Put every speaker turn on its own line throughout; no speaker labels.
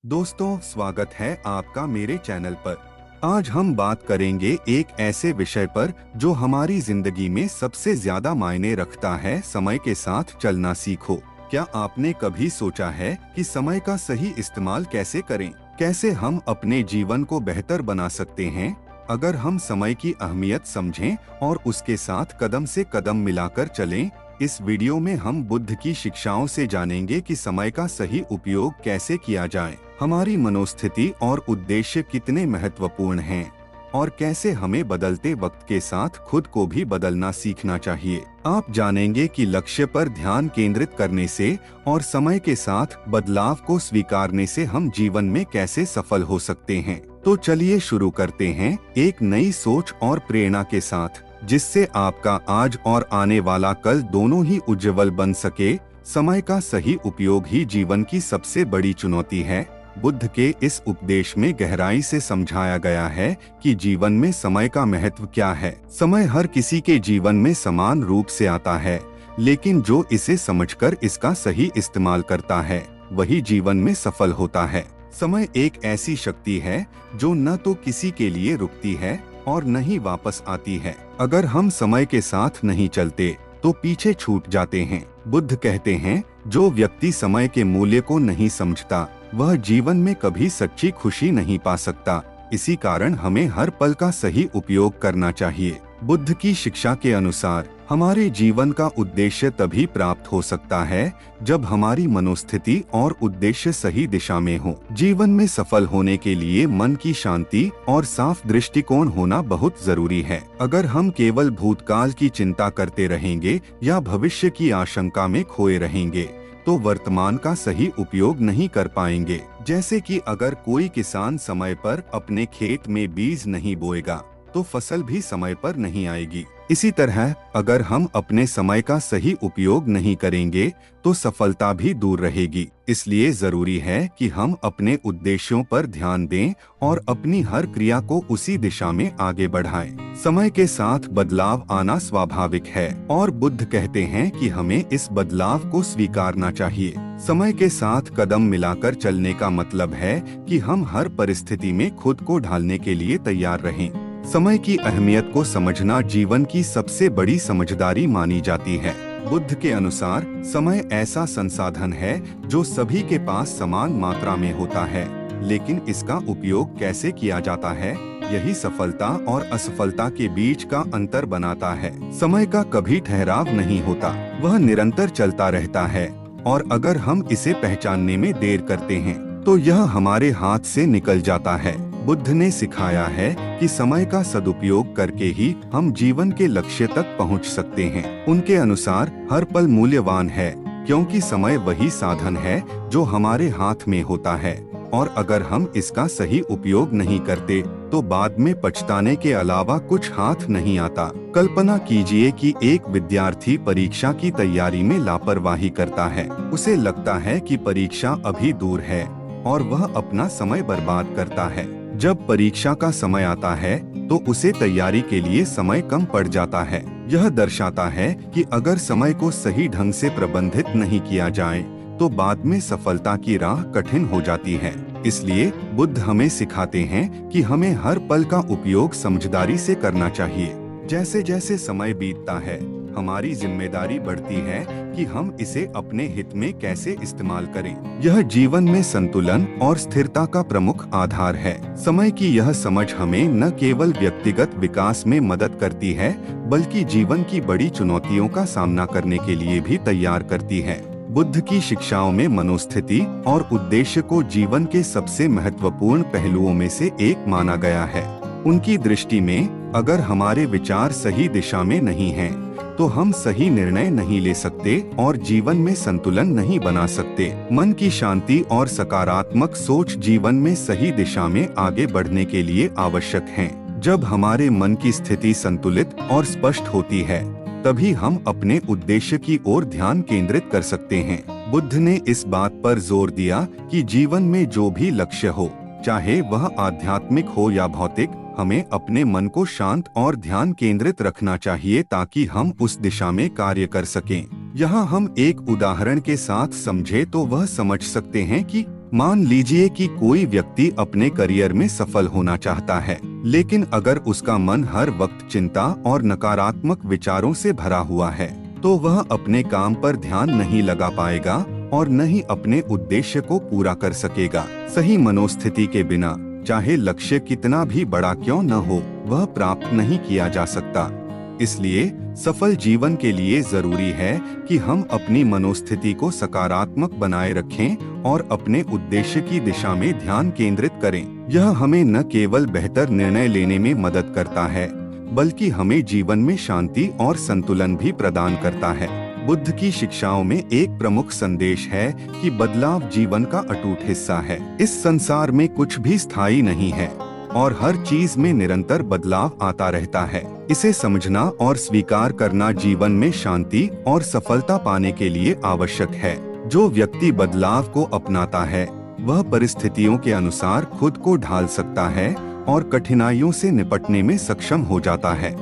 दोस्तों, स्वागत है आपका मेरे चैनल पर। आज हम बात करेंगे एक ऐसे विषय पर जो हमारी जिंदगी में सबसे ज्यादा मायने रखता है। समय के साथ चलना सीखो। क्या आपने कभी सोचा है कि समय का सही इस्तेमाल कैसे करें? कैसे हम अपने जीवन को बेहतर बना सकते हैं? अगर हम समय की अहमियत समझें और उसके साथ कदम से कदम मिलाकर चलें, इस वीडियो में हम बुद्ध की शिक्षाओं से जानेंगे कि समय का सही उपयोग कैसे किया जाए, हमारी मनोस्थिति और उद्देश्य कितने महत्वपूर्ण हैं और कैसे हमें बदलते वक्त के साथ खुद को भी बदलना सीखना चाहिए। आप जानेंगे कि लक्ष्य पर ध्यान केंद्रित करने से और समय के साथ बदलाव को स्वीकारने से हम जीवन में कैसे सफल हो सकते हैं। तो चलिए शुरू करते हैं एक नई सोच और प्रेरणा के साथ, जिससे आपका आज और आने वाला कल दोनों ही उज्जवल बन सके। समय का सही उपयोग ही जीवन की सबसे बड़ी चुनौती है। बुद्ध के इस उपदेश में गहराई से समझाया गया है कि जीवन में समय का महत्व क्या है। समय हर किसी के जीवन में समान रूप से आता है, लेकिन जो इसे समझकर इसका सही इस्तेमाल करता है, वही जीवन में सफल होता है। समय एक ऐसी शक्ति है जो न तो किसी के लिए रुकती है और न ही वापस आती है। अगर हम समय के साथ नहीं चलते तो पीछे छूट जाते हैं। बुद्ध कहते हैं, जो व्यक्ति समय के मूल्य को नहीं समझता, वह जीवन में कभी सच्ची खुशी नहीं पा सकता। इसी कारण हमें हर पल का सही उपयोग करना चाहिए। बुद्ध की शिक्षा के अनुसार हमारे जीवन का उद्देश्य तभी प्राप्त हो सकता है जब हमारी मनोस्थिति और उद्देश्य सही दिशा में हो। जीवन में सफल होने के लिए मन की शांति और साफ दृष्टिकोण होना बहुत जरूरी है। अगर हम केवल भूतकाल की चिंता करते रहेंगे या भविष्य की आशंका में खोए रहेंगे, तो वर्तमान का सही उपयोग नहीं कर पाएंगे। जैसे कि अगर कोई किसान समय पर अपने खेत में बीज नहीं बोएगा, तो फसल भी समय पर नहीं आएगी। इसी तरह अगर हम अपने समय का सही उपयोग नहीं करेंगे, तो सफलता भी दूर रहेगी। इसलिए जरूरी है कि हम अपने उद्देश्यों पर ध्यान दें और अपनी हर क्रिया को उसी दिशा में आगे बढ़ाएं। समय के साथ बदलाव आना स्वाभाविक है और बुद्ध कहते हैं कि हमें इस बदलाव को स्वीकारना चाहिए। समय के साथ कदम मिलाकर चलने का मतलब है कि हम हर परिस्थिति में खुद को ढालने के लिए तैयार रहें। समय की अहमियत को समझना जीवन की सबसे बड़ी समझदारी मानी जाती है। बुद्ध के अनुसार समय ऐसा संसाधन है जो सभी के पास समान मात्रा में होता है, लेकिन इसका उपयोग कैसे किया जाता है, यही सफलता और असफलता के बीच का अंतर बनाता है। समय का कभी ठहराव नहीं होता, वह निरंतर चलता रहता है और अगर हम इसे पहचानने में देर करते हैं तो यह हमारे हाथ से निकल जाता है। बुद्ध ने सिखाया है कि समय का सदुपयोग करके ही हम जीवन के लक्ष्य तक पहुंच सकते हैं। उनके अनुसार हर पल मूल्यवान है, क्योंकि समय वही साधन है जो हमारे हाथ में होता है और अगर हम इसका सही उपयोग नहीं करते तो बाद में पछताने के अलावा कुछ हाथ नहीं आता। कल्पना कीजिए कि एक विद्यार्थी परीक्षा की तैयारी में लापरवाही करता है। उसे लगता है कि परीक्षा अभी दूर है और वह अपना समय बर्बाद करता है। जब परीक्षा का समय आता है तो उसे तैयारी के लिए समय कम पड़ जाता है। यह दर्शाता है कि अगर समय को सही ढंग से प्रबंधित नहीं किया जाए तो बाद में सफलता की राह कठिन हो जाती है। इसलिए बुद्ध हमें सिखाते हैं कि हमें हर पल का उपयोग समझदारी से करना चाहिए। जैसे जैसे समय बीतता है, हमारी जिम्मेदारी बढ़ती है कि हम इसे अपने हित में कैसे इस्तेमाल करें। यह जीवन में संतुलन और स्थिरता का प्रमुख आधार है। समय की यह समझ हमें न केवल व्यक्तिगत विकास में मदद करती है, बल्कि जीवन की बड़ी चुनौतियों का सामना करने के लिए भी तैयार करती है। बुद्ध की शिक्षाओं में मनोस्थिति और उद्देश्य को जीवन के सबसे महत्वपूर्ण पहलुओं में से एक माना गया है। उनकी दृष्टि में अगर हमारे विचार सही दिशा में नहीं हैं, तो हम सही निर्णय नहीं ले सकते और जीवन में संतुलन नहीं बना सकते। मन की शांति और सकारात्मक सोच जीवन में सही दिशा में आगे बढ़ने के लिए आवश्यक हैं। जब हमारे मन की स्थिति संतुलित और स्पष्ट होती है, तभी हम अपने उद्देश्य की ओर ध्यान केंद्रित कर सकते हैं। बुद्ध ने इस बात पर जोर दिया कि जीवन में जो भी लक्ष्य हो, चाहे वह आध्यात्मिक हो या भौतिक, हमें अपने मन को शांत और ध्यान केंद्रित रखना चाहिए ताकि हम उस दिशा में कार्य कर सकें। यहाँ हम एक उदाहरण के साथ समझे तो वह समझ सकते हैं कि मान लीजिए कि कोई व्यक्ति अपने करियर में सफल होना चाहता है, लेकिन अगर उसका मन हर वक्त चिंता और नकारात्मक विचारों से भरा हुआ है, तो वह अपने काम पर ध्यान नहीं लगा पाएगा और न ही अपने उद्देश्य को पूरा कर सकेगा। सही मनोस्थिति के बिना चाहे लक्ष्य कितना भी बड़ा क्यों न हो, वह प्राप्त नहीं किया जा सकता। इसलिए सफल जीवन के लिए जरूरी है कि हम अपनी मनोस्थिति को सकारात्मक बनाए रखें और अपने उद्देश्य की दिशा में ध्यान केंद्रित करें। यह हमें न केवल बेहतर निर्णय लेने में मदद करता है, बल्कि हमें जीवन में शांति और संतुलन भी प्रदान करता है। बुद्ध की शिक्षाओं में एक प्रमुख संदेश है कि बदलाव जीवन का अटूट हिस्सा है। इस संसार में कुछ भी स्थायी नहीं है और हर चीज में निरंतर बदलाव आता रहता है। इसे समझना और स्वीकार करना जीवन में शांति और सफलता पाने के लिए आवश्यक है। जो व्यक्ति बदलाव को अपनाता है, वह परिस्थितियों के अनुसार खुद को ढाल सकता है और कठिनाइयों से निपटने में सक्षम हो जाता है।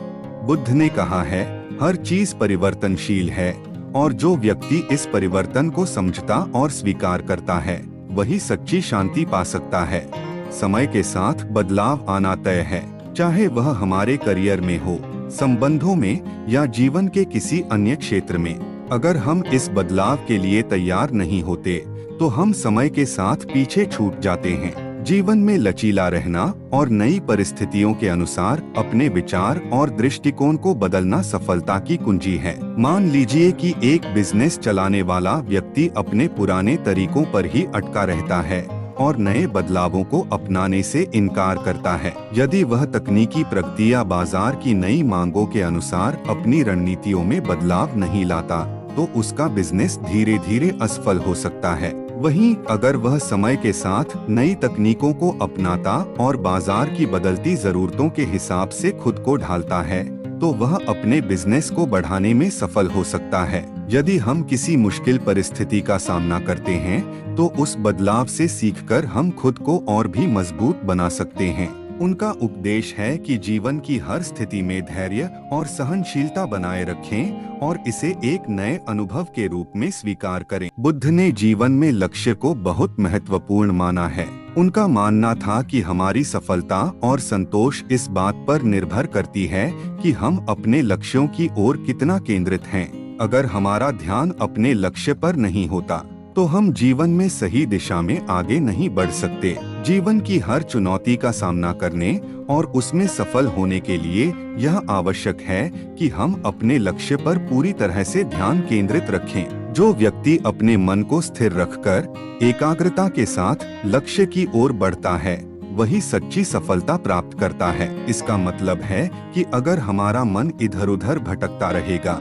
बुद्ध ने कहा है, हर चीज परिवर्तनशील है और जो व्यक्ति इस परिवर्तन को समझता और स्वीकार करता है, वही सच्ची शांति पा सकता है। समय के साथ बदलाव आना तय है, चाहे वह हमारे करियर में हो, संबंधों में या जीवन के किसी अन्य क्षेत्र में। अगर हम इस बदलाव के लिए तैयार नहीं होते, तो हम समय के साथ पीछे छूट जाते हैं। जीवन में लचीला रहना और नई परिस्थितियों के अनुसार अपने विचार और दृष्टिकोण को बदलना सफलता की कुंजी है। मान लीजिए कि एक बिजनेस चलाने वाला व्यक्ति अपने पुराने तरीकों पर ही अटका रहता है और नए बदलावों को अपनाने से इनकार करता है। यदि वह तकनीकी प्रगति या बाजार की नई मांगों के अनुसार अपनी रणनीतियों में बदलाव नहीं लाता, तो उसका बिजनेस धीरे धीरे असफल हो सकता है। वहीं अगर वह समय के साथ नई तकनीकों को अपनाता और बाजार की बदलती जरूरतों के हिसाब से खुद को ढालता है, तो वह अपने बिजनेस को बढ़ाने में सफल हो सकता है। यदि हम किसी मुश्किल परिस्थिति का सामना करते हैं, तो उस बदलाव से सीखकर हम खुद को और भी मजबूत बना सकते हैं। उनका उपदेश है कि जीवन की हर स्थिति में धैर्य और सहनशीलता बनाए रखें और इसे एक नए अनुभव के रूप में स्वीकार करें। बुद्ध ने जीवन में लक्ष्य को बहुत महत्वपूर्ण माना है। उनका मानना था कि हमारी सफलता और संतोष इस बात पर निर्भर करती है कि हम अपने लक्ष्यों की ओर कितना केंद्रित हैं। अगर हमारा ध्यान अपने लक्ष्य पर नहीं होता, तो हम जीवन में सही दिशा में आगे नहीं बढ़ सकते। जीवन की हर चुनौती का सामना करने और उसमें सफल होने के लिए यह आवश्यक है कि हम अपने लक्ष्य पर पूरी तरह से ध्यान केंद्रित रखें। जो व्यक्ति अपने मन को स्थिर रखकर एकाग्रता के साथ लक्ष्य की ओर बढ़ता है, वही सच्ची सफलता प्राप्त करता है। इसका मतलब है कि अगर हमारा मन इधर-उधर भटकता रहेगा,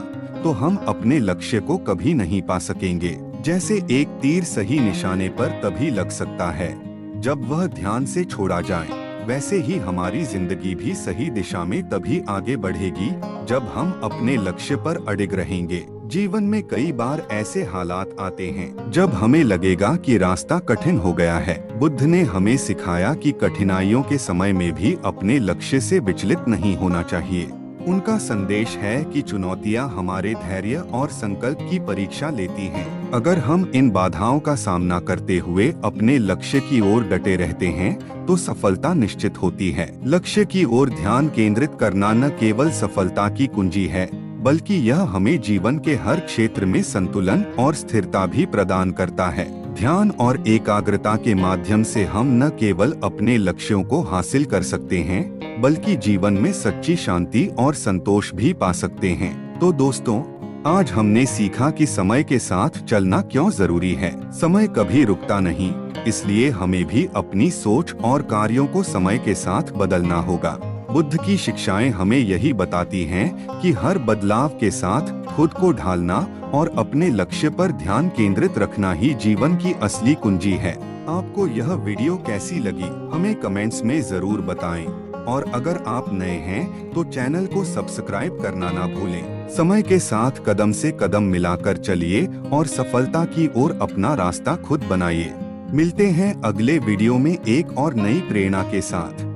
तो हम अपने लक्ष्य को कभी नहीं पा सकेंगे। जैसे एक तीर सही निशाने पर तभी लग सकता है जब वह ध्यान से छोड़ा जाए, वैसे ही हमारी जिंदगी भी सही दिशा में तभी आगे बढ़ेगी जब हम अपने लक्ष्य पर अडिग रहेंगे। जीवन में कई बार ऐसे हालात आते हैं जब हमें लगेगा कि रास्ता कठिन हो गया है। बुद्ध ने हमें सिखाया कि कठिनाइयों के समय में भी अपने लक्ष्य से विचलित नहीं होना चाहिए। उनका संदेश है कि चुनौतियां हमारे धैर्य और संकल्प की परीक्षा लेती हैं। अगर हम इन बाधाओं का सामना करते हुए अपने लक्ष्य की ओर डटे रहते हैं, तो सफलता निश्चित होती है। लक्ष्य की ओर ध्यान केंद्रित करना न केवल सफलता की कुंजी है, बल्कि यह हमें जीवन के हर क्षेत्र में संतुलन और स्थिरता भी प्रदान करता है। ध्यान और एकाग्रता के माध्यम से हम न केवल अपने लक्ष्यों को हासिल कर सकते हैं, बल्कि जीवन में सच्ची शांति और संतोष भी पा सकते हैं। तो दोस्तों, आज हमने सीखा कि समय के साथ चलना क्यों जरूरी है। समय कभी रुकता नहीं, इसलिए हमें भी अपनी सोच और कार्यों को समय के साथ बदलना होगा। बुद्ध की शिक्षाएं हमें यही बताती हैं कि हर बदलाव के साथ खुद को ढालना और अपने लक्ष्य पर ध्यान केंद्रित रखना ही जीवन की असली कुंजी है। आपको यह वीडियो कैसी लगी, हमें कमेंट्स में जरूर बताएं। और अगर आप नए हैं तो चैनल को सब्सक्राइब करना ना भूलें। समय के साथ कदम से कदम मिलाकर चलिए और सफलता की ओर अपना रास्ता खुद बनाइए। मिलते हैं अगले वीडियो में एक और नई प्रेरणा के साथ।